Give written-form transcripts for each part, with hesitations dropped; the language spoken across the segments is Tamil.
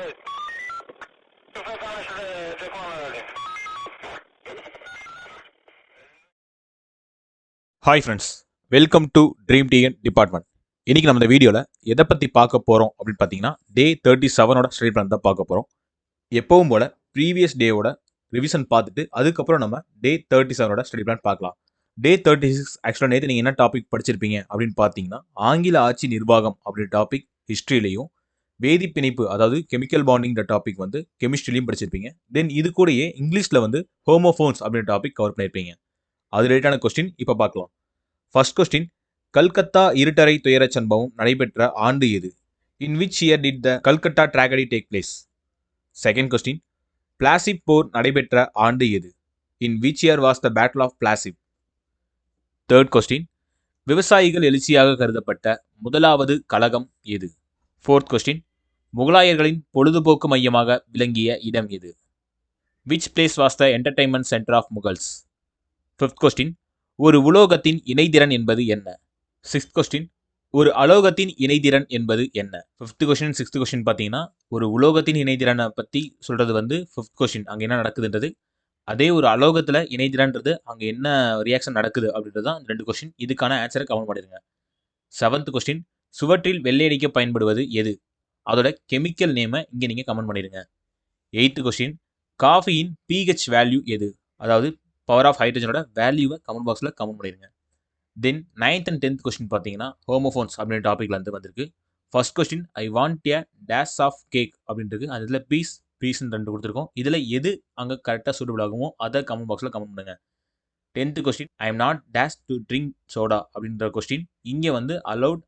Hi friends, welcome to dream TN department. இன்றைக்கி நம்ம இந்த வீடியோவில் எதை பற்றி பார்க்க போகிறோம் அப்படின்னு பார்த்தீங்கன்னா, டே 37ஓட ஸ்டடி பிளான் தான் பார்க்க போகிறோம். எப்பவும் போல் ப்ரீவியஸ் டேவோட ரிவிஷன் பார்த்துட்டு அதுக்கப்புறம் நம்ம டே 37ஓட ஸ்டடி பிளான் பார்க்கலாம். டே 36 ஆக்சுவலாக நேற்று நீங்கள் என்ன டாபிக் படிச்சிருப்பீங்க அப்படின்னு பார்த்தீங்கன்னா, ஆங்கில ஆட்சி நிர்வாகம் அப்படின்ற டாபிக் ஹிஸ்ட்ரியிலையும், வேதி பிணைப்பு அதாவது கெமிக்கல் பாண்டிங்கிற டாபிக் வந்து கெமிஸ்ட்ரிலையும் படிச்சிருப்பீங்க. தென் இது கூடயே இங்கிலீஷில் வந்து ஹோமோஃபோன்ஸ் அப்படின்ற டாபிக் கவர் பண்ணியிருப்பீங்க. அது ரிலேட்டான கொஸ்டின் இப்போ பார்க்கலாம். ஃபர்ஸ்ட் கொஸ்டின், கல்கத்தா இருட்டறை துயரச் சம்பவம் நடைபெற்ற ஆண்டு எது? In which year did the Calcutta tragedy take place? Second question, Plassey போர் நடைபெற்ற ஆண்டு எது? In which year was the battle of Plassey? Third question, விவசாயிகள் எழுச்சியாக கருதப்பட்ட முதலாவது கழகம் எது? ஃபோர்த் கொஸ்டின், முகலாயர்களின் பொழுதுபோக்கு மையமாக விளங்கிய இடம் எது? Which place was the entertainment centre of Mughals? Fifth question, ஒரு உலோகத்தின் இணைதிறன் என்பது என்ன? சிக்ஸ்த் கொஸ்டின், ஒரு அலோகத்தின் இணைதிறன் என்பது என்ன? ஃபிஃப்த் கொஸ்டின் சிக்ஸ்த் கொஸ்டின் பார்த்தீங்கன்னா, ஒரு உலோகத்தின் இணைதிறனை பற்றி சொல்கிறது வந்து ஃபிஃப்த் கொஸ்டின், அங்கே என்ன நடக்குதுன்றது. அதே ஒரு அலோகத்தில் இணைதிறன்றது அங்கே என்ன ரியாக்ஷன் நடக்குது அப்படின்றது தான் ரெண்டு கொஸ்டின். இதுக்கான ஆன்சரை கமெண்ட் பண்ணிடுங்க. செவன்த் கொஸ்டின், சுவற்றில் வெள்ளையடிக்க பயன்படுவது எது? அதோட கெமிக்கல் நேமை இங்கே நீங்கள் கமெண்ட் பண்ணிடுங்க. எய்த்து கொஸ்டின், காஃபியின் பிஹெச் வேல்யூ எது? அதாவது பவர் ஆஃப் ஹைட்ரஜனோட வேல்யூவை கமெண்ட் பாக்ஸில் கமெண்ட் பண்ணிடுங்க. Then 9th and 10th question பார்த்தீங்கன்னா, ஹோமோஃபோன்ஸ் அப்படின்ற டாப்பிக்ல இருந்து வந்திருக்கு. First question, I want a dash of cake அப்படின்றது. அதில் பீஸ்ன்னு ரெண்டு கொடுத்துருக்கோம். இதில் எது அங்கே கரெக்டாக சூட்டபிள் ஆகுமோ அதை கமெண்ட் பாக்ஸில் கமெண்ட் பண்ணுங்க. 10th question, I am not dash to drink soda அப்படின்ற கொஸ்டின். இங்கே வந்து அலவுட்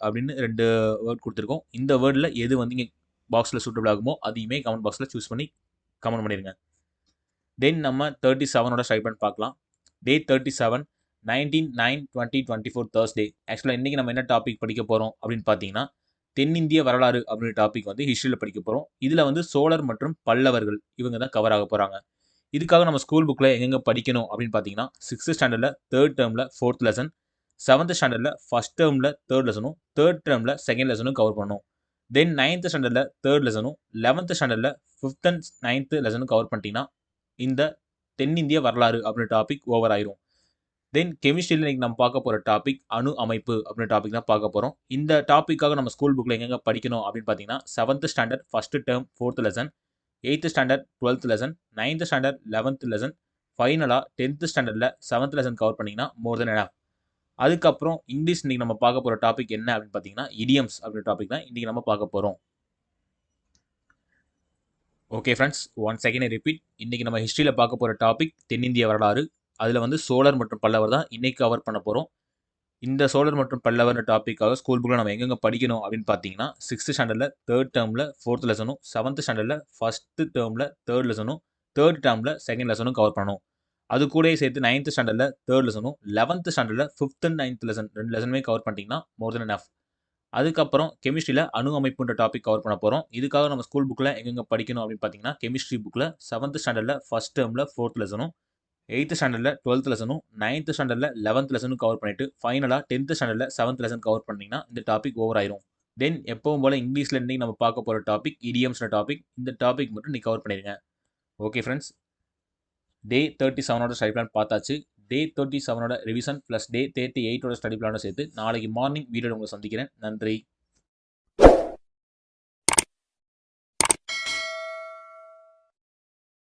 அப்படின்னு ரெண்டு வேர்ட் கொடுத்துருக்கோம். இந்த வேர்டில் எது வந்து இங்கே பாக்ஸில் சூட்டபிள் ஆகுமோ அதையுமே கமெண்ட் பாக்ஸில் சூஸ் பண்ணி கமெண்ட் பண்ணிடுங்க. தென் நம்ம 37ஓட ஸ்ட்ரைட் பண்ணி பார்க்கலாம். டே 37 19/9/2024 Thursday. ஆக்சுவலாக இன்றைக்கி நம்ம என்ன டாபிக் படிக்க போகிறோம் அப்படின்னு பார்த்தீங்கன்னா, தென்னிந்திய வரலாறு அப்படின்ற டாபிக் வந்து ஹிஸ்ட்ரியில் படிக்க போகிறோம். இதில் வந்து சோழர் மற்றும் பல்லவர்கள் இவங்க தான் கவர் ஆக போகிறாங்க. இதுக்காக நம்ம ஸ்கூல் புக்கில் எங்கெங்கே படிக்கணும் அப்படின்னு பார்த்தீங்கன்னா, 6th ஸ்டாண்டர்டில் 3rd டேர்மில் 4th லெசன், 7th ஸ்டாண்டர்டில் 1st டேர்மில் 3rd லெசனும், 3rd டேர்மில் 2nd லெசனும் கவர் பண்ணணும். தென் 9th ஸ்டாண்டர்டில் 3rd லெசனும், 11th ஸ்டாண்டர்டில் 5th and 9th லெசனும் கவர் பண்ணிட்டீங்கன்னா இந்த தென்னிந்திய வரலாறு அப்படின்ற டாபிக் ஓவர் ஆயிரும். தென் கெமிஸ்ட்ரியில் இன்றைக்கி நம்ம பார்க்க போகிற டாபிக் அணு அமைப்பு அப்படின்ற டாபிக் தான் பார்க்க போகிறோம். இந்த டாப்பிக்காக நம்ம ஸ்கூல் புக்கில் எங்கெங்கே படிக்கணும் அப்படின்னு பார்த்தீங்கன்னா, 7th standard 1st term 4th lesson, 8th standard 12th lesson, 9th standard 11th lesson, ஃபைனலாக 10th ஸ்டாண்டர்டில் 7th லெசன் கவர் பண்ணிங்கன்னா மோர் தென் எனஃப். அதுக்கப்புறம் இங்கிலீஷ் இன்றைக்கி நம்ம பார்க்க போகிற டாபிக் என்ன அப்படின்னு பார்த்தீங்கன்னா, இடியம்ஸ் அப்படின்ற டாபிக் தான் இன்றைக்கி நம்ம பார்க்க போகிறோம். Okay friends, one second repeat. இன்றைக்கி நம்ம ஹிஸ்ட்ரியில் பார்க்க போகிற டாபிக் தென்னிந்திய வரலாறு. அதில் வந்து சோழர் மற்றும் பல்லவர் தான் இன்றைக்கி கவர் பண்ண போகிறோம். இந்த சோழர் மற்றும் பல்லவர் டாப்பிக்காக ஸ்கூல் புக்கில் நம்ம எங்கெங்கே படிக்கணும் அப்படின்னு பார்த்தீங்கன்னா, 6th ஸ்டாண்டர்டில் 3rd டேர்மில் 4th லெசனும், 7th ஸ்டாண்டர்டில் 1st டேர்மில் 3rd லெசனும், 3rd டேர்மில் 2nd லெசனும் கவர் பண்ணணும். அது கூட சேர்த்து 9th ஸ்டாண்டர்டில் 3rd லெசனும், 11th ஸ்டாண்டர்டில் 5th and 9th லெசன் ரெண்டு லெசனுமே கவர் பண்ணிட்டீங்கன்னா மோர் தென் எனஃப். அதுக்கப்புறம் கெமிஸ்ட்ரியில் அணு அமைப்புன்ற டாபிக் கவர் பண்ண போகிறோம். இதுக்காக நம்ம ஸ்கூல் புக்கில் எங்கெங்கே படிக்கணும் அப்படின்னு பார்த்தீங்கன்னா, கெமிஸ்ட்ரி புக்கில் 7th ஸ்டாண்டர்டில் 1st டேர்மில் 4th லெசனும், 8th ஸ்டாண்டர்டில் 12th லெசனும், 9th ஸ்டாண்டர்டில் 11th லெசனும் கவர் பண்ணிவிட்டு ஃபைனலாக 10th ஸ்டாண்டர்டில் 7th லெசன் கவர் பண்ணிங்கன்னா இந்த டாபிக் ஓவர் ஆயிரும். தென் எப்பவும் போல் இங்கிலீஷில் இன்றைக்கி நம்ம பார்க்க போகிற டாபிக் இடியம்ஸ்ன்ற டாபிக். இந்த டாபிக் மட்டும் நீ கவர் பண்ணிடுங்க. ஓகே ஃப்ரெண்ட்ஸ், டே 37ஓட ஸ்டடி பிளான் பார்த்தாச்சு. டே 37ஓட ரிவிஷன் ப்ளஸ் டே 38ஓட ஸ்டடி பிளானோட சேர்த்து நாளைக்கு மார்னிங் வீடியோ உங்களை சந்திக்கிறேன். நன்றி.